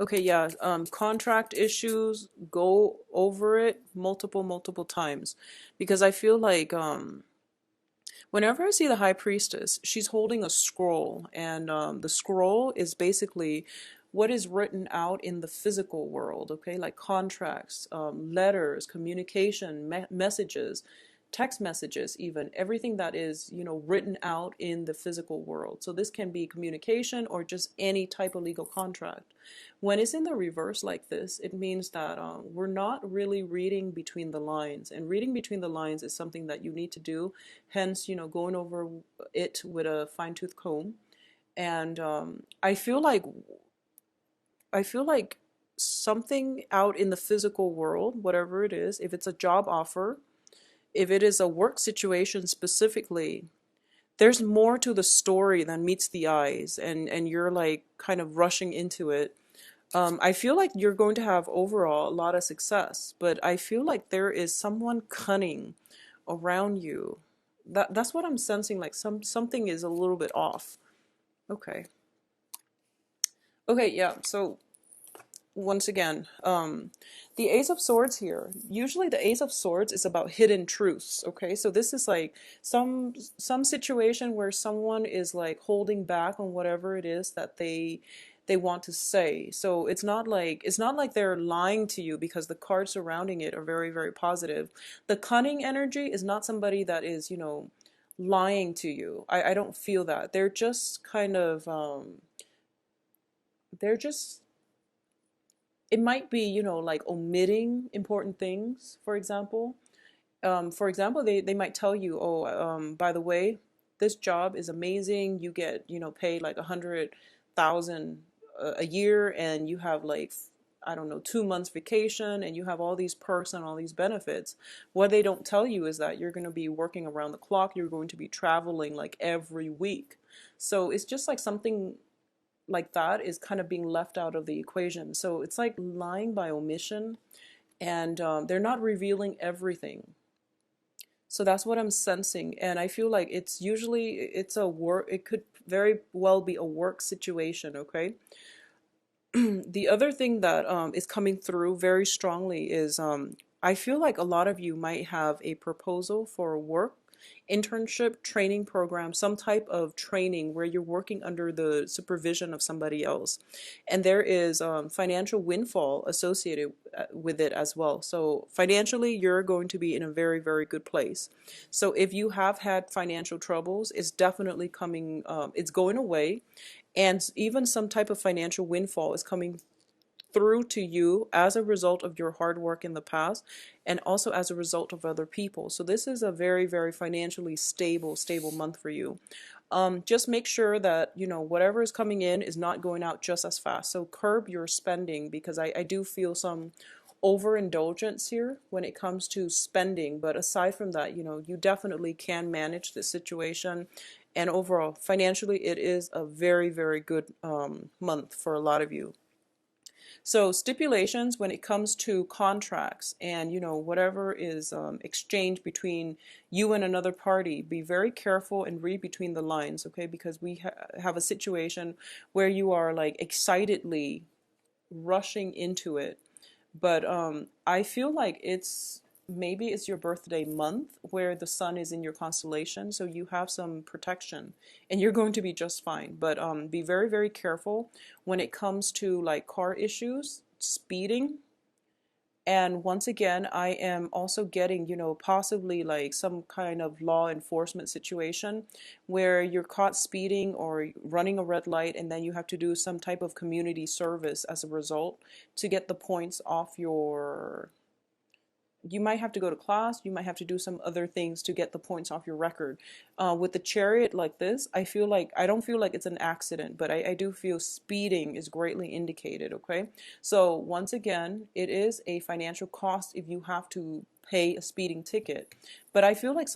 Okay, yeah. Contract issues, go over it multiple times, because I feel like whenever I see the high priestess, she's holding a scroll, and the scroll is basically what is written out in the physical world, okay, like contracts, letters, communication, messages, text messages, even everything that is, written out in the physical world. So this can be communication or just any type of legal contract. When it's in the reverse like this, it means that we're not really reading between the lines, and reading between the lines is something that you need to do. Hence, going over it with a fine-tooth comb. And I feel like something out in the physical world, whatever it is, if it's a job offer, if it is a work situation specifically, there's more to the story than meets the eyes, and you're like kind of rushing into it. I feel like you're going to have overall a lot of success, but I feel like there is someone cunning around you. That's what I'm sensing. Like something is a little bit off. Okay. Okay, yeah. So once again, the Ace of Swords here. Usually the Ace of Swords is about hidden truths, okay? So this is like some situation where someone is like holding back on whatever it is that they want to say. So it's not like they're lying to you, because the cards surrounding it are very, very positive. The cunning energy is not somebody that is, lying to you. I don't feel that. They're just kind of they're just it might be, like omitting important things, for example. They might tell you, oh, by the way, this job is amazing. You get, paid like 100,000 a year, and you have like, I don't know, 2 months vacation, and you have all these perks and all these benefits. What they don't tell you is that you're going to be working around the clock. You're going to be traveling like every week. So it's just like something like that is kind of being left out of the equation. So it's like lying by omission, and they're not revealing everything. So that's what I'm sensing, and I feel like it's a work. It could very well be a work situation. Okay. The other thing that is coming through very strongly is I feel like a lot of you might have a proposal for a work internship training program, some type of training where you're working under the supervision of somebody else. And there is financial windfall associated with it as well. So financially, you're going to be in a very, very good place. So if you have had financial troubles, it's definitely coming, it's going away. And even some type of financial windfall is coming through to you as a result of your hard work in the past, and also as a result of other people. So this is a very, very financially stable month for you. Just make sure that, whatever is coming in is not going out just as fast. So curb your spending, because I do feel some overindulgence here when it comes to spending. But aside from that, you definitely can manage this situation. And overall, financially, it is a very, very good month for a lot of you. So stipulations when it comes to contracts and, whatever is exchanged between you and another party, be very careful and read between the lines, okay? Because we have a situation where you are like excitedly rushing into it. But I feel like maybe it's your birthday month where the sun is in your constellation, so you have some protection, and you're going to be just fine. But be very, very careful when it comes to like car issues, speeding. And once again, I am also getting, possibly like some kind of law enforcement situation where you're caught speeding or running a red light, and then you have to do some type of community service as a result to get the points off your. You might have to go to class, you might have to do some other things to get the points off your record. With the chariot like this, I don't feel like it's an accident, but I do feel speeding is greatly indicated, okay? So once again, it is a financial cost if you have to pay a speeding ticket. But I feel like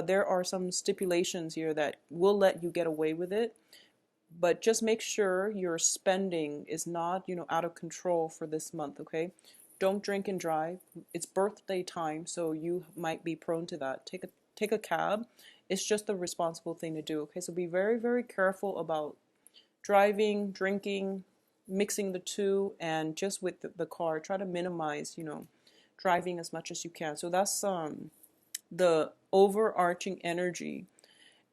there are some stipulations here that will let you get away with it. But just make sure your spending is not, out of control for this month, okay? Don't drink and drive. It's birthday time, so you might be prone to that. Take a cab. It's just the responsible thing to do, okay? So be very, very careful about driving, drinking, mixing the two, and just with the car, try to minimize, driving as much as you can. So that's the overarching energy.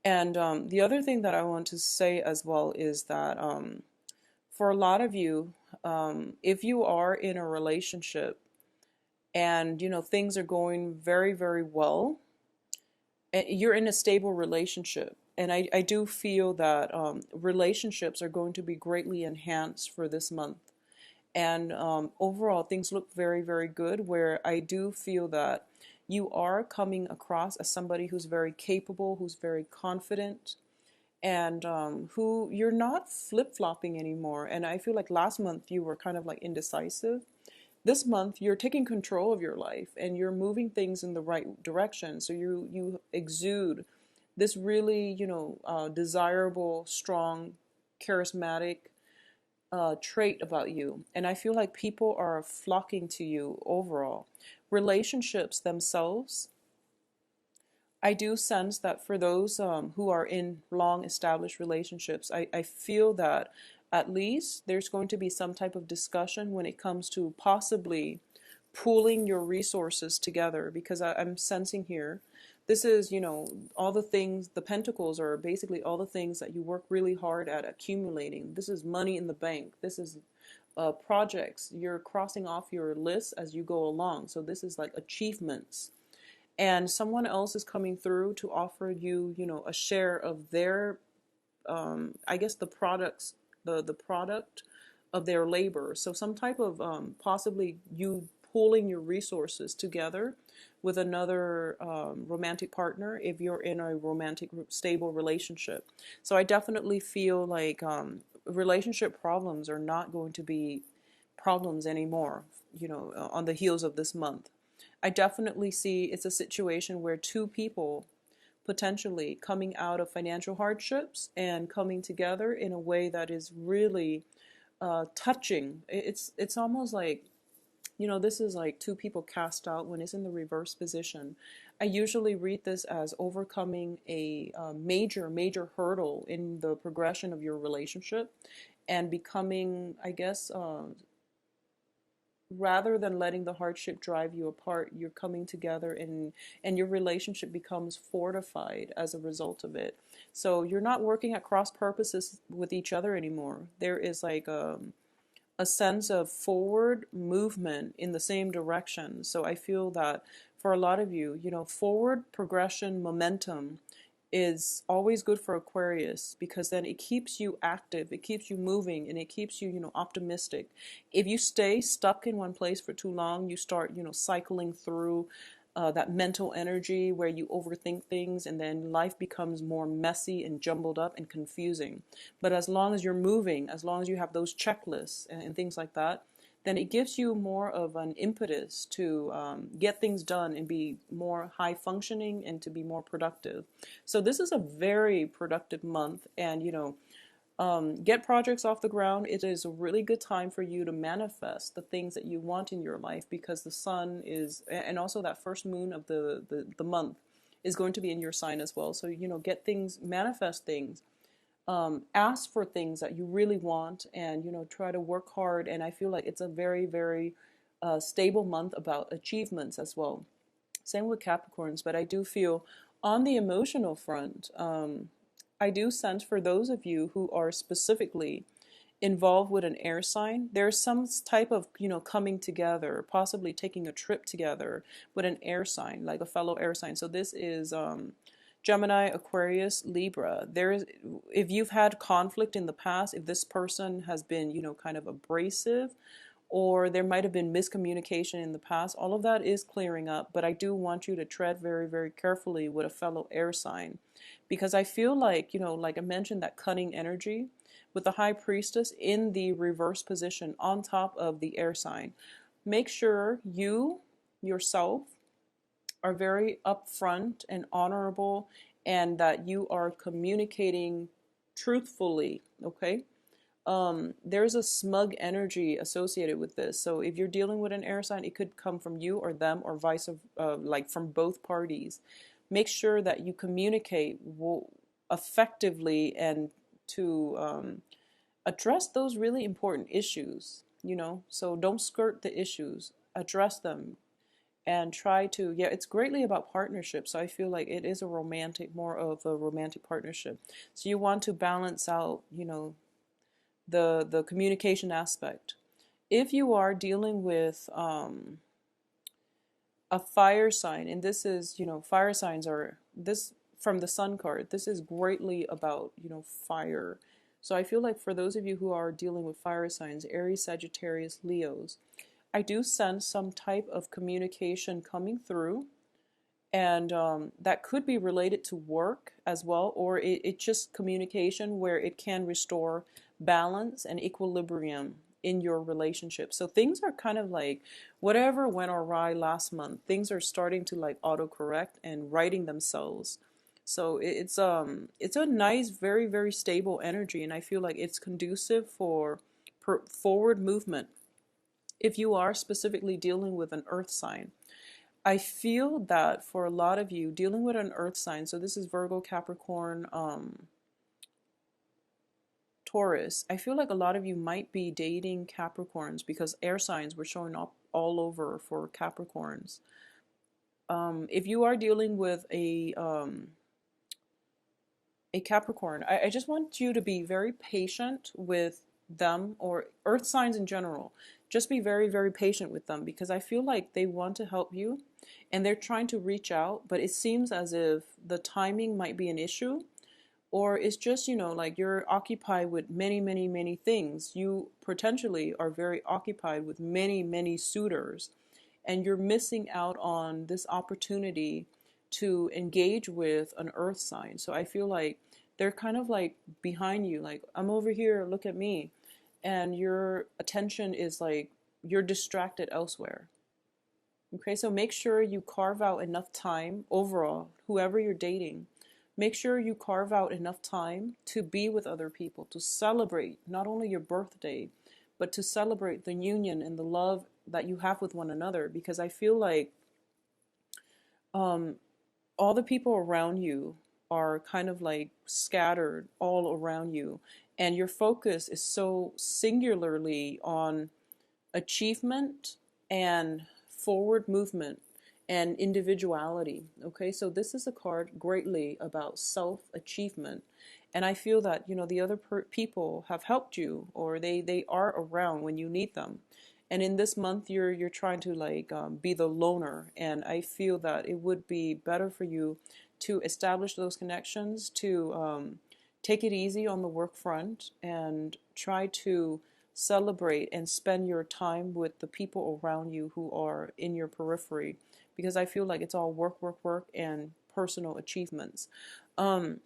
And the other thing that I want to say as well is that for a lot of you, if you are in a relationship and things are going very, very well, you're in a stable relationship. And I do feel that relationships are going to be greatly enhanced for this month. And overall, things look very, very good, where I do feel that you are coming across as somebody who's very capable, who's very confident, and who you're not flip-flopping anymore. And I feel like last month you were kind of like indecisive. This month you're taking control of your life and you're moving things in the right direction. So you exude this really, desirable, strong, charismatic trait about you. And I feel like people are flocking to you overall. Relationships themselves, I do sense that for those who are in long established relationships, I feel that at least there's going to be some type of discussion when it comes to possibly pooling your resources together, because I'm sensing here, this is, all the things, the pentacles are basically all the things that you work really hard at accumulating. This is money in the bank. This is projects you're crossing off your list as you go along. So this is like achievements. And someone else is coming through to offer you, a share of their, I guess the products, the product of their labor. So some type of possibly you pooling your resources together with another romantic partner if you're in a romantic stable relationship. So I definitely feel like relationship problems are not going to be problems anymore, on the heels of this month. I definitely see it's a situation where two people potentially coming out of financial hardships and coming together in a way that is really touching. It's almost like, this is like two people cast out when it's in the reverse position. I usually read this as overcoming a major, major hurdle in the progression of your relationship and becoming, I guess, rather than letting the hardship drive you apart, you're coming together, and your relationship becomes fortified as a result of it. So you're not working at cross purposes with each other anymore. There is like a sense of forward movement in the same direction. So I feel that for a lot of you, forward progression momentum is always good for Aquarius, because then it keeps you active, it keeps you moving, and it keeps you, optimistic. If you stay stuck in one place for too long, you start, cycling through that mental energy where you overthink things, and then life becomes more messy and jumbled up and confusing. But as long as you're moving, as long as you have those checklists and things like that, then it gives you more of an impetus to get things done and be more high functioning and to be more productive. So this is a very productive month, and get projects off the ground. It is a really good time for you to manifest the things that you want in your life, because the sun is, and also that first moon of the month is going to be in your sign as well. So, get things, manifest things, ask for things that you really want, and, try to work hard. And I feel like it's a very, very stable month about achievements as well. Same with Capricorns, but I do feel on the emotional front, I do sense for those of you who are specifically involved with an air sign, there's some type of, coming together, possibly taking a trip together with an air sign, like a fellow air sign. So this is Gemini, Aquarius, Libra. If you've had conflict in the past, if this person has been, kind of abrasive, or there might have been miscommunication in the past, all of that is clearing up. But I do want you to tread very, very carefully with a fellow air sign, because I feel like, like I mentioned, that cunning energy with the High Priestess in the reverse position on top of the air sign. Make sure you yourself are very upfront and honorable, and that you are communicating truthfully, okay? There's a smug energy associated with this. So if you're dealing with an air sign, it could come from you or them, or vice versa, like from both parties. Make sure that you communicate effectively and to address those really important issues, so don't skirt the issues, address them, and try to, yeah, it's greatly about partnership. So I feel like it is more of a romantic partnership. So you want to balance out, the communication aspect. If you are dealing with a fire sign, and this is, fire signs are this from the sun card, this is greatly about, fire. So I feel like for those of you who are dealing with fire signs, Aries, Sagittarius, Leos, I do sense some type of communication coming through, and that could be related to work as well, or it's just communication where it can restore balance and equilibrium in your relationship. So things are kind of like whatever went awry last month, things are starting to like autocorrect and righting themselves. So it's a nice, very, very stable energy, and I feel like it's conducive for forward movement if you are specifically dealing with an earth sign. I feel that for a lot of you dealing with an earth sign, so this is Virgo, Capricorn, Taurus, I feel like a lot of you might be dating Capricorns because air signs were showing up all over for Capricorns. If you are dealing with a Capricorn, I just want you to be very patient with them, or earth signs in general. Just be very, very patient with them because I feel like they want to help you and they're trying to reach out, but it seems as if the timing might be an issue, or it's just, like you're occupied with many, many, many things. You potentially are very occupied with many, many suitors, and you're missing out on this opportunity to engage with an earth sign. So I feel like they're kind of like behind you, like, I'm over here, look at me. And your attention is like, you're distracted elsewhere. Okay, so make sure you carve out enough time overall, whoever you're dating. Make sure you carve out enough time to be with other people, to celebrate not only your birthday, but to celebrate the union and the love that you have with one another. Because I feel like um, all the people around you are kind of like scattered all around you, and your focus is so singularly on achievement and forward movement and individuality. Okay, so this is a card greatly about self achievement, and I feel that the other people have helped you, or they are around when you need them. And in this month, you're trying to like be the loner, and I feel that it would be better for you to establish those connections, to take it easy on the work front, and try to celebrate and spend your time with the people around you who are in your periphery, because I feel like it's all work, work, work, and personal achievements. Um,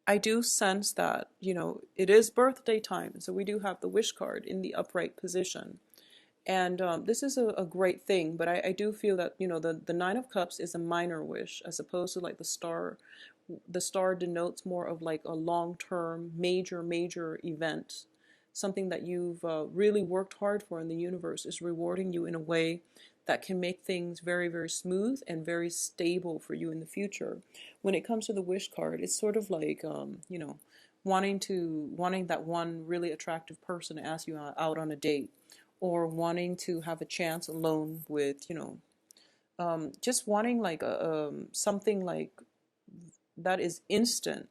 I do sense that, it is birthday time, so we do have the wish card in the upright position. And this is a great thing, but I do feel that, the Nine of Cups is a minor wish as opposed to like the star. The star denotes more of like a long-term, major, major event. Something that you've really worked hard for, and the universe is rewarding you in a way that can make things very, very smooth and very stable for you in the future. When it comes to the wish card, it's sort of like, wanting that one really attractive person to ask you out on a date, or wanting to have a chance alone with, just wanting like something like that is instant.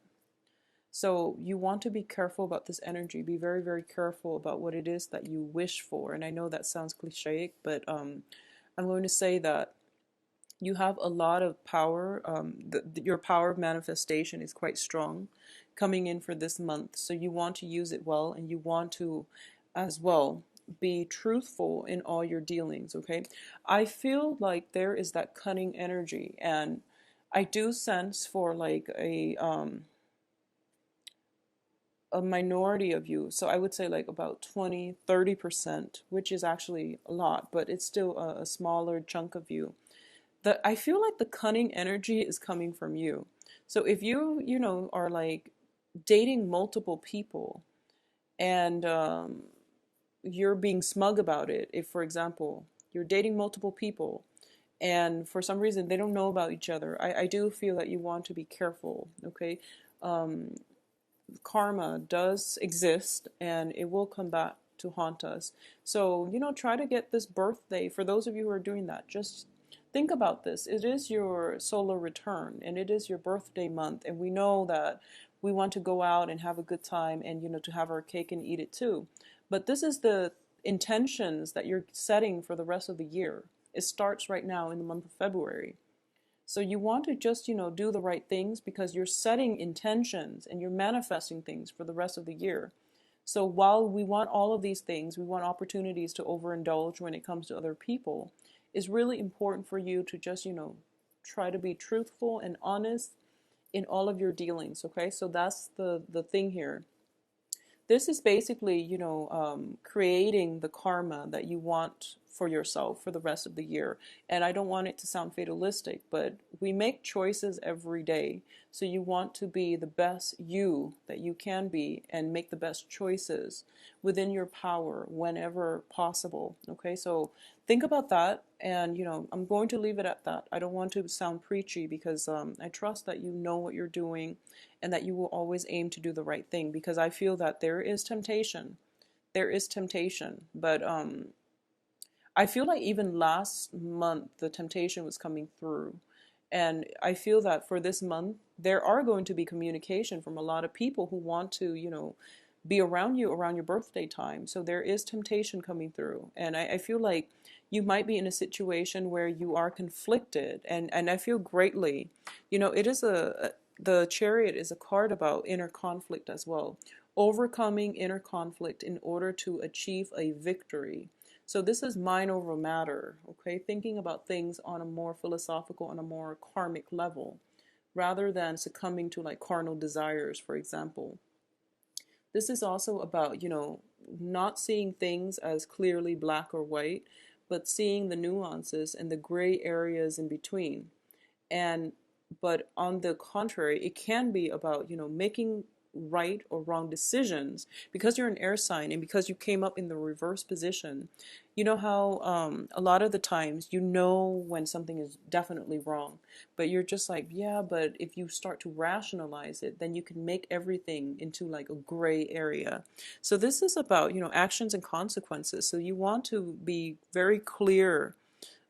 So you want to be careful about this energy. Be very, very careful about what it is that you wish for. And I know that sounds cliche, but I'm going to say that you have a lot of power. Your power of manifestation is quite strong coming in for this month. So you want to use it well, and you want to as well be truthful in all your dealings, okay? I feel like there is that cunning energy, and I do sense for like a minority of you. So I would say like about 20-30%, which is actually a lot, but it's still a smaller chunk of you. I feel like the cunning energy is coming from you. So if you, are like dating multiple people, and you're being smug about it, if for example, you're dating multiple people and for some reason they don't know about each other, I do feel that you want to be careful, okay? Um, karma does exist and it will come back to haunt us. So, try to get this birthday. For those of you who are doing that, just think about this. It is your solar return and it is your birthday month. And we know that we want to go out and have a good time and, to have our cake and eat it too. But this is the intentions that you're setting for the rest of the year. It starts right now in the month of February. So you want to just, do the right things because you're setting intentions and you're manifesting things for the rest of the year. So while we want all of these things, we want opportunities to overindulge when it comes to other people, it's really important for you to just, try to be truthful and honest in all of your dealings, okay? So that's the thing here. This is basically, creating the karma that you want for yourself for the rest of the year. And I don't want it to sound fatalistic, but we make choices every day. So you want to be the best you that you can be and make the best choices within your power whenever possible. Okay, so think about that. And, I'm going to leave it at that. I don't want to sound preachy because I trust that you know what you're doing and that you will always aim to do the right thing, because I feel that there is temptation. There is temptation, but I feel like even last month the temptation was coming through. And I feel that for this month, there are going to be communication from a lot of people who want to, be around you around your birthday time. So there is temptation coming through. And I feel like you might be in a situation where you are conflicted. And I feel greatly, it is the Chariot is a card about inner conflict as well. Overcoming inner conflict in order to achieve a victory. So this is mind over matter, okay? Thinking about things on a more philosophical, on a more karmic level, rather than succumbing to like carnal desires, for example. This is also about, not seeing things as clearly black or white, but seeing the nuances and the gray areas in between. And but on the contrary, it can be about, making right or wrong decisions because you're an air sign and because you came up in the reverse position. You know how a lot of the times when something is definitely wrong, but you're just like, yeah, but if you start to rationalize it, then you can make everything into like a gray area. So this is about, actions and consequences. So you want to be very clear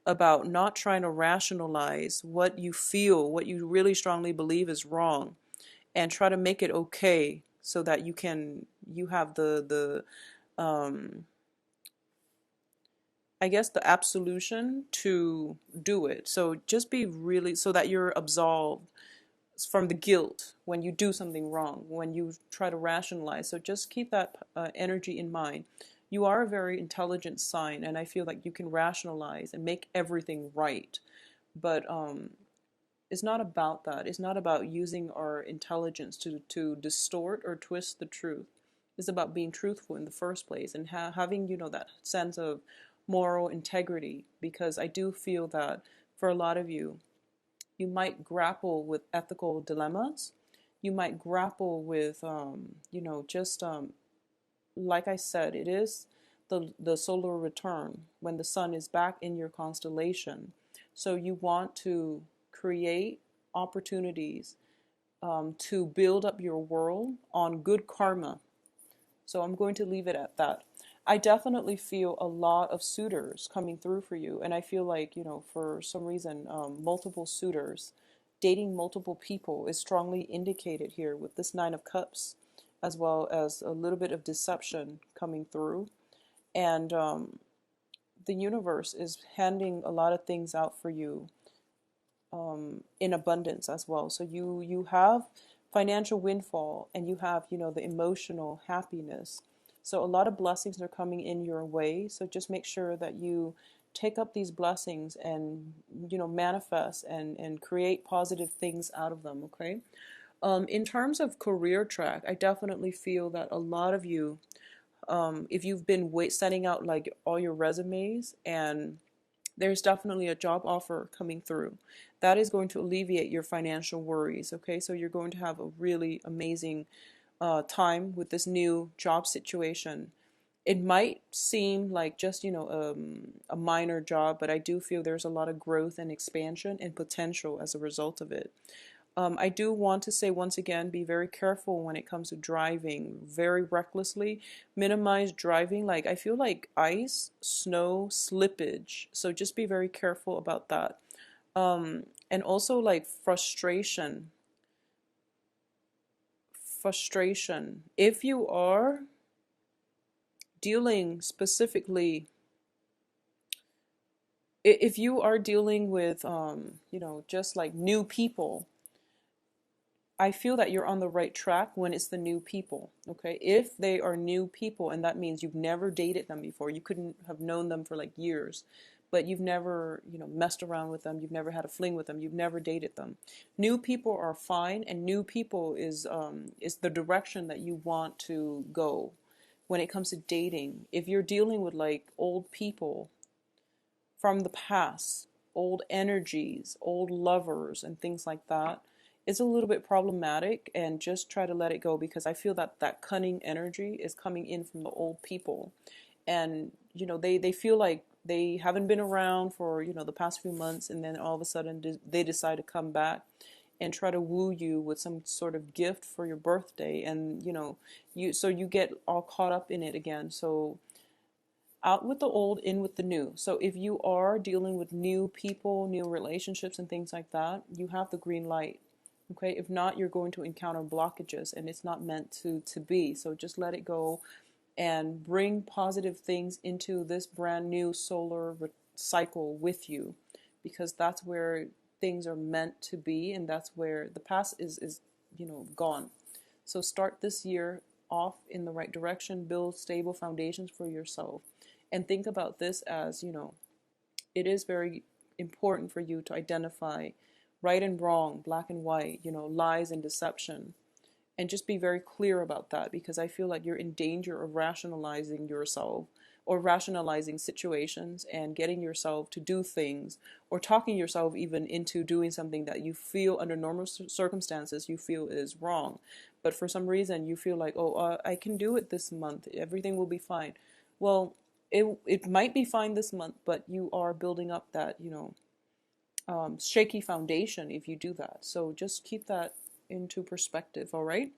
about not trying to rationalize what you feel, what you really strongly believe is wrong, and try to make it okay so that you have the I guess the absolution to do it. So just be really, so that you're absolved from the guilt when you do something wrong, when you try to rationalize. So just keep that energy in mind. You are a very intelligent sign, and I feel like you can rationalize and make everything right. But it's not about that. It's not about using our intelligence to distort or twist the truth. It's about being truthful in the first place and having, that sense of moral integrity. Because I do feel that for a lot of you, you might grapple with ethical dilemmas. You might grapple with, just like I said, it is the solar return when the sun is back in your constellation. So you want to create opportunities to build up your world on good karma. So I'm going to leave it at that. I definitely feel a lot of suitors coming through for you. And I feel like, for some reason, multiple suitors, dating multiple people is strongly indicated here with this Nine of Cups, as well as a little bit of deception coming through. And the universe is handing a lot of things out for you in abundance as well. So you have financial windfall and you have, the emotional happiness. So a lot of blessings are coming in your way. So just make sure that you take up these blessings and, manifest and create positive things out of them, okay? In terms of career track, I definitely feel that a lot of you, if you've been sending out like all your resumes, and there's definitely a job offer coming through, that is going to alleviate your financial worries, okay? So you're going to have a really amazing time with this new job situation. It might seem like just, a minor job, but I do feel there's a lot of growth and expansion and potential as a result of it. I do want to say once again, be very careful when it comes to driving very recklessly. Minimize driving. Like, I feel like ice, snow, slippage. So just be very careful about that. And also like frustration. Frustration. If you are dealing specifically, if you are dealing with, just like new people, I feel that you're on the right track when it's the new people, okay? If they are new people and that means you've never dated them before, you couldn't have known them for like years, but you've never, messed around with them, you've never had a fling with them, you've never dated them. New people are fine, and new people is the direction that you want to go when it comes to dating. If you're dealing with like old people from the past, old energies, old lovers, and things like that, it's a little bit problematic, and just try to let it go, because I feel that that cunning energy is coming in from the old people. And, they feel like they haven't been around for, the past few months, and then all of a sudden they decide to come back and try to woo you with some sort of gift for your birthday. And, you get all caught up in it again. So out with the old, in with the new. So if you are dealing with new people, new relationships, and things like that, you have the green light. Okay, if not, you're going to encounter blockages, and it's not meant to be. So just let it go and bring positive things into this brand new solar cycle with you, because that's where things are meant to be, and that's where the past is gone. So start this year off in the right direction, build stable foundations for yourself, and think about this as, it is very important for you to identify right and wrong, black and white, lies and deception, and just be very clear about that, because I feel like you're in danger of rationalizing yourself, or rationalizing situations, and getting yourself to do things, or talking yourself even into doing something that you feel under normal circumstances you feel is wrong, but for some reason you feel like, oh, I can do it this month, everything will be fine. Well, it might be fine this month, but you are building up that, shaky foundation if you do that. So just keep that into perspective, all right?